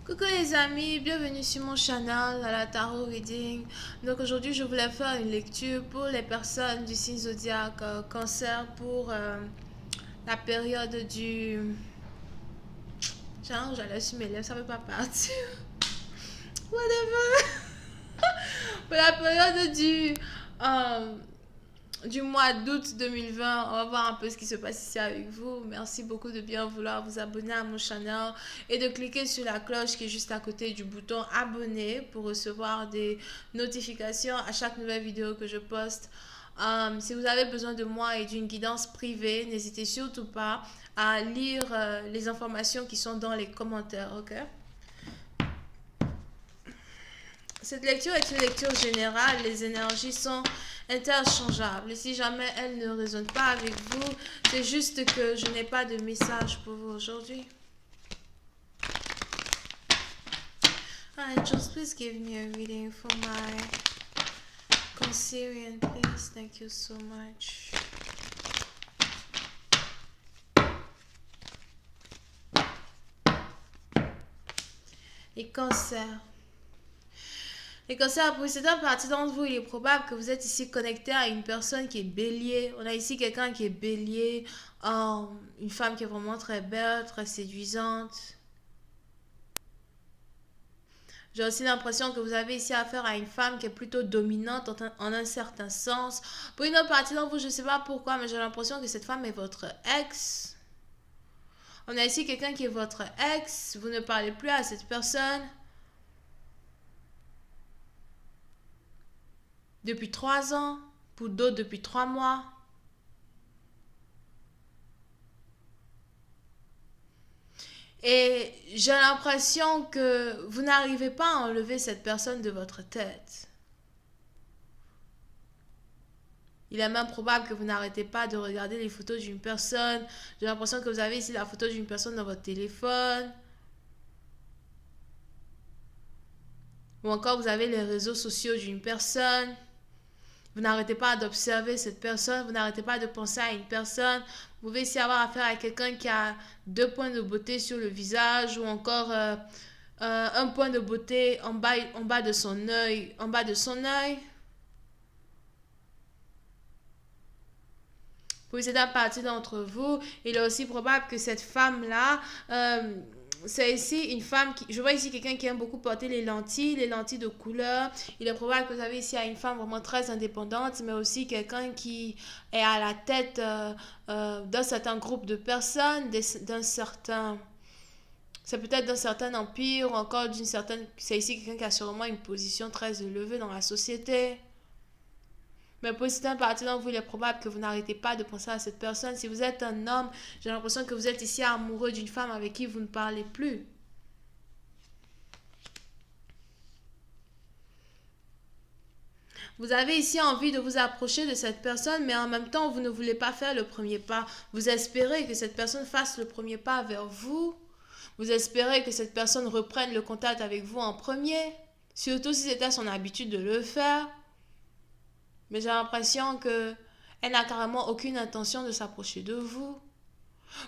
Coucou les amis, bienvenue sur mon channel à la Tarot Reading. Donc aujourd'hui je voulais faire une lecture pour les personnes du signe zodiaque cancer pour la période du... Genre j'allais sur mes lèvres, ça ne veut pas partir. Whatever. Pour la période du mois d'août 2020, on va voir un peu ce qui se passe ici avec vous. Merci beaucoup de bien vouloir vous abonner à mon channel et de cliquer sur la cloche qui est juste à côté du bouton abonner pour recevoir des notifications à chaque nouvelle vidéo que je poste. Si vous avez besoin de moi et d'une guidance privée, n'hésitez surtout pas à lire les informations qui sont dans les commentaires, ok? Cette lecture est une lecture générale, les énergies sont interchangeables. Et si jamais elles ne résonnent pas avec vous, c'est juste que je n'ai pas de message pour vous aujourd'hui. Angels, please give me a reading for my Cancerian, please. Thank you so much. Les cancers. Les cancers, pour certaines parties d'entre vous, il est probable que vous êtes ici connecté à une personne qui est bélier. On a ici quelqu'un qui est bélier, une femme qui est vraiment très belle, très séduisante. J'ai aussi l'impression que vous avez ici affaire à une femme qui est plutôt dominante en un certain sens. Pour une autre partie d'entre vous, je ne sais pas pourquoi, mais j'ai l'impression que cette femme est votre ex. On a ici quelqu'un qui est votre ex. Vous ne parlez plus à cette personne depuis 3 ans, pour d'autres depuis 3 mois. Et j'ai l'impression que vous n'arrivez pas à enlever cette personne de votre tête. Il est même probable que vous n'arrêtez pas de regarder les photos d'une personne. J'ai l'impression que vous avez ici la photo d'une personne dans votre téléphone. Ou encore vous avez les réseaux sociaux d'une personne. Vous n'arrêtez pas d'observer cette personne. Vous n'arrêtez pas de penser à une personne. Vous pouvez ici avoir affaire à quelqu'un qui a 2 points de beauté sur le visage. Ou encore un point de beauté en bas de son œil. En bas de son œil. Pour certaines parties d'entre vous, il est aussi probable que cette femme-là, c'est ici une femme qui... Je vois ici quelqu'un qui aime beaucoup porter les lentilles de couleur. Il est probable que vous avez ici une femme vraiment très indépendante, mais aussi quelqu'un qui est à la tête d'un certain groupe de personnes, d'un certain... C'est peut-être d'un certain empire ou encore d'une certaine... C'est ici quelqu'un qui a sûrement une position très élevée dans la société. Mais pour certaines parties d'entre vous, il est probable que vous n'arrêtez pas de penser à cette personne. Si vous êtes un homme, j'ai l'impression que vous êtes ici amoureux d'une femme avec qui vous ne parlez plus. Vous avez ici envie de vous approcher de cette personne, mais en même temps, vous ne voulez pas faire le premier pas. Vous espérez que cette personne fasse le premier pas vers vous. Vous espérez que cette personne reprenne le contact avec vous en premier. Surtout si c'était son habitude de le faire. Mais j'ai l'impression que elle n'a carrément aucune intention de s'approcher de vous.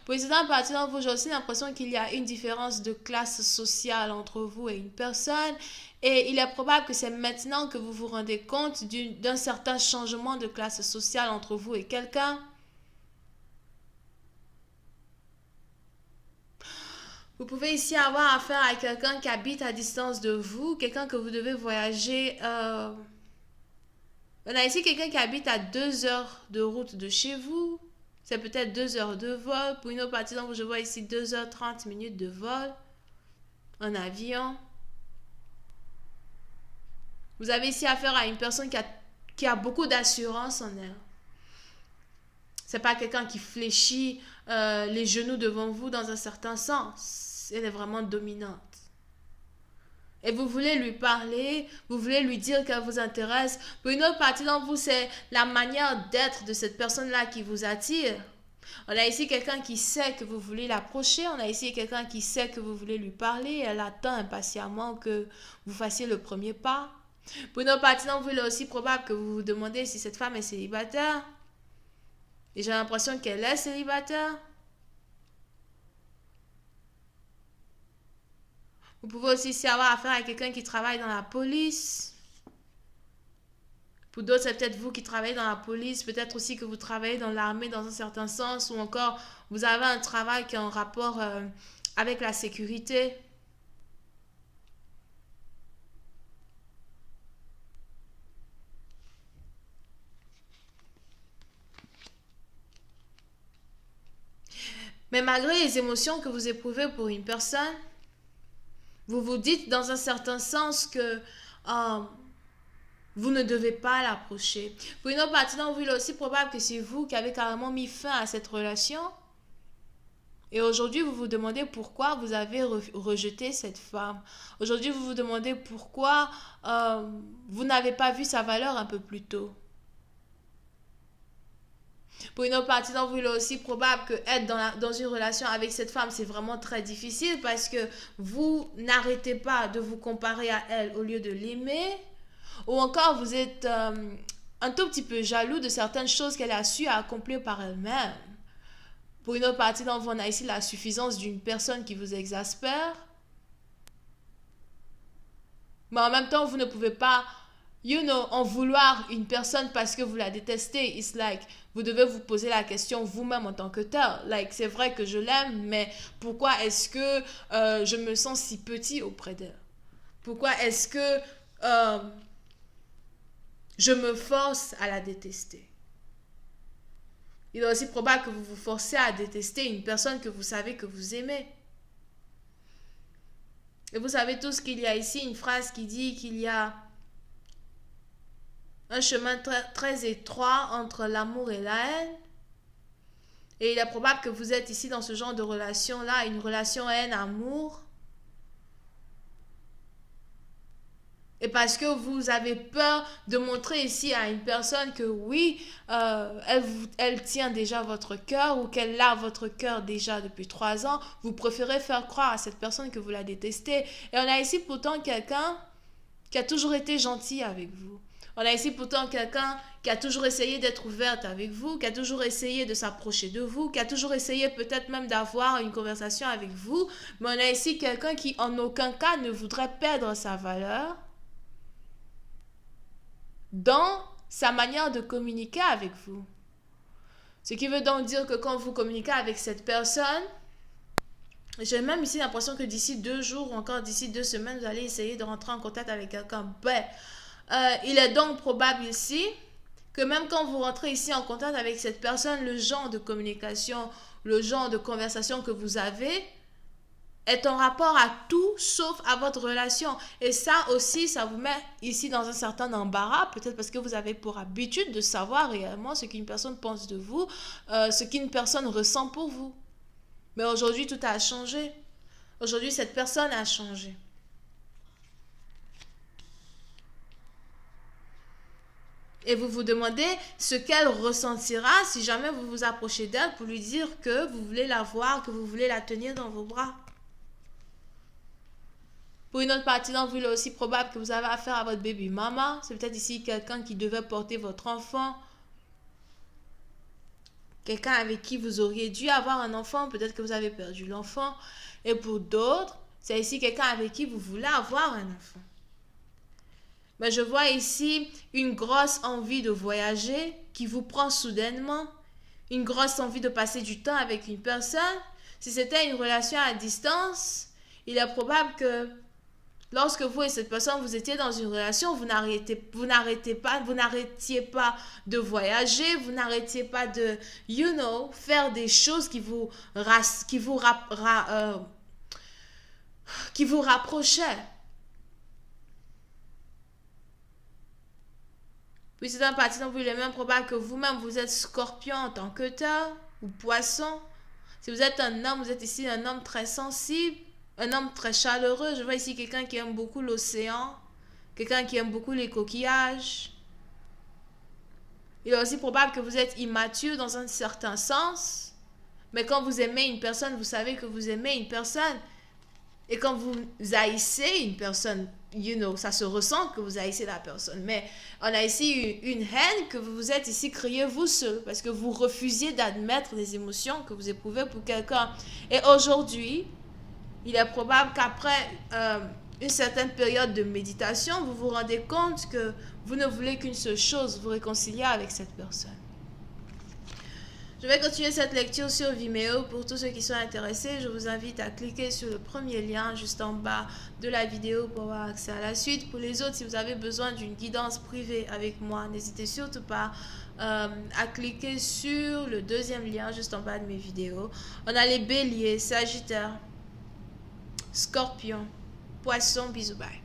Pour certaines parties d'entre vous, j'ai aussi l'impression qu'il y a une différence de classe sociale entre vous et une personne. Et il est probable que c'est maintenant que vous vous rendez compte d'un certain changement de classe sociale entre vous et quelqu'un. Vous pouvez ici avoir affaire à quelqu'un qui habite à distance de vous, quelqu'un que vous devez voyager. On a ici quelqu'un qui habite à 2 heures de route de chez vous. C'est peut-être 2 heures de vol. Pour une autre partie, donc je vois ici 2h30 de vol en avion. Vous avez ici affaire à une personne qui a beaucoup d'assurance en elle. C'est pas quelqu'un qui fléchit les genoux devant vous dans un certain sens. Elle est vraiment dominante. Et vous voulez lui parler, vous voulez lui dire qu'elle vous intéresse. Pour une autre partie d'entre vous, c'est la manière d'être de cette personne-là qui vous attire. On a ici quelqu'un qui sait que vous voulez l'approcher. On a ici quelqu'un qui sait que vous voulez lui parler. Elle attend impatiemment que vous fassiez le premier pas. Pour une autre partie d'entre vous, il est aussi probable que vous vous demandez si cette femme est célibataire. Et j'ai l'impression qu'elle est célibataire. Vous pouvez aussi ici avoir affaire à quelqu'un qui travaille dans la police. Pour d'autres, c'est peut-être vous qui travaillez dans la police, peut-être aussi que vous travaillez dans l'armée dans un certain sens, ou encore vous avez un travail qui est en rapport avec la sécurité. Mais malgré les émotions que vous éprouvez pour une personne, vous vous dites dans un certain sens que euh, vous ne devez pas l'approcher. Pour une autre partie d'entre vous, il est aussi probable que c'est vous qui avez carrément mis fin à cette relation. Et aujourd'hui, vous vous demandez pourquoi vous avez rejeté cette femme. Aujourd'hui, vous vous demandez pourquoi vous n'avez pas vu sa valeur un peu plus tôt. Pour une autre partie d'entre vous, il est aussi probable que être dans une relation avec cette femme, c'est vraiment très difficile parce que vous n'arrêtez pas de vous comparer à elle au lieu de l'aimer. Ou encore, vous êtes un tout petit peu jaloux de certaines choses qu'elle a su accomplir par elle-même. Pour une autre partie d'entre vous, on a ici la suffisance d'une personne qui vous exaspère. Mais en même temps, vous ne pouvez pas, en vouloir une personne parce que vous la détestez. It's like, vous devez vous poser la question vous-même en tant que tel. Like, c'est vrai que je l'aime, mais pourquoi est-ce que je me sens si petit auprès d'elle? Pourquoi est-ce que je me force à la détester? Il est aussi probable que vous vous forcez à détester une personne que vous savez que vous aimez. Et vous savez tous qu'il y a ici une phrase qui dit qu'il y a un chemin très, très étroit entre l'amour et la haine. Et il est probable que vous êtes ici dans ce genre de relation-là, une relation haine-amour. Et parce que vous avez peur de montrer ici à une personne que oui, elle tient déjà votre cœur ou qu'elle a votre cœur déjà depuis 3 ans, vous préférez faire croire à cette personne que vous la détestez. Et on a ici pourtant quelqu'un qui a toujours été gentil avec vous. On a ici pourtant quelqu'un qui a toujours essayé d'être ouverte avec vous, qui a toujours essayé de s'approcher de vous, qui a toujours essayé peut-être même d'avoir une conversation avec vous. Mais on a ici quelqu'un qui en aucun cas ne voudrait perdre sa valeur dans sa manière de communiquer avec vous. Ce qui veut donc dire que quand vous communiquez avec cette personne, j'ai même ici l'impression que d'ici 2 jours ou encore d'ici 2 semaines, vous allez essayer de rentrer en contact avec quelqu'un. Il est donc probable ici que même quand vous rentrez ici en contact avec cette personne, le genre de communication, le genre de conversation que vous avez est en rapport à tout sauf à votre relation. Et ça aussi, ça vous met ici dans un certain embarras, peut-être parce que vous avez pour habitude de savoir réellement ce qu'une personne pense de vous, ce qu'une personne ressent pour vous. Mais aujourd'hui, tout a changé. Aujourd'hui, cette personne a changé. Et vous vous demandez ce qu'elle ressentira si jamais vous vous approchez d'elle pour lui dire que vous voulez la voir, que vous voulez la tenir dans vos bras. Pour une autre partie d'entre vous, il est aussi probable que vous avez affaire à votre baby mama. C'est peut-être ici quelqu'un qui devait porter votre enfant. Quelqu'un avec qui vous auriez dû avoir un enfant. Peut-être que vous avez perdu l'enfant. Et pour d'autres, c'est ici quelqu'un avec qui vous voulez avoir un enfant. Mais je vois ici une grosse envie de voyager qui vous prend soudainement. Une grosse envie de passer du temps avec une personne. Si c'était une relation à distance, il est probable que lorsque vous et cette personne, vous étiez dans une relation, vous n'arrêtiez pas de voyager, vous n'arrêtiez pas de, faire des choses qui vous rapprochaient. Puis c'est un parti dont il est même probable que vous-même, vous êtes scorpion en tant que tel, ou poisson. Si vous êtes un homme, vous êtes ici un homme très sensible, un homme très chaleureux. Je vois ici quelqu'un qui aime beaucoup l'océan, quelqu'un qui aime beaucoup les coquillages. Il est aussi probable que vous êtes immature dans un certain sens. Mais quand vous aimez une personne, vous savez que vous aimez une personne. Et quand vous haïssez une personne, ça se ressent que vous haïssez la personne. Mais on a ici une haine que vous êtes ici créée vous seul. Parce que vous refusiez d'admettre les émotions que vous éprouvez pour quelqu'un. Et aujourd'hui, il est probable qu'après une certaine période de méditation, vous vous rendez compte que vous ne voulez qu'une seule chose, vous réconcilier avec cette personne. Je vais continuer cette lecture sur Vimeo. Pour tous ceux qui sont intéressés, je vous invite à cliquer sur le premier lien juste en bas de la vidéo pour avoir accès à la suite. Pour les autres, si vous avez besoin d'une guidance privée avec moi, n'hésitez surtout pas à cliquer sur le deuxième lien juste en bas de mes vidéos. On a les béliers, sagittaires, scorpions, poissons, bisous, bye.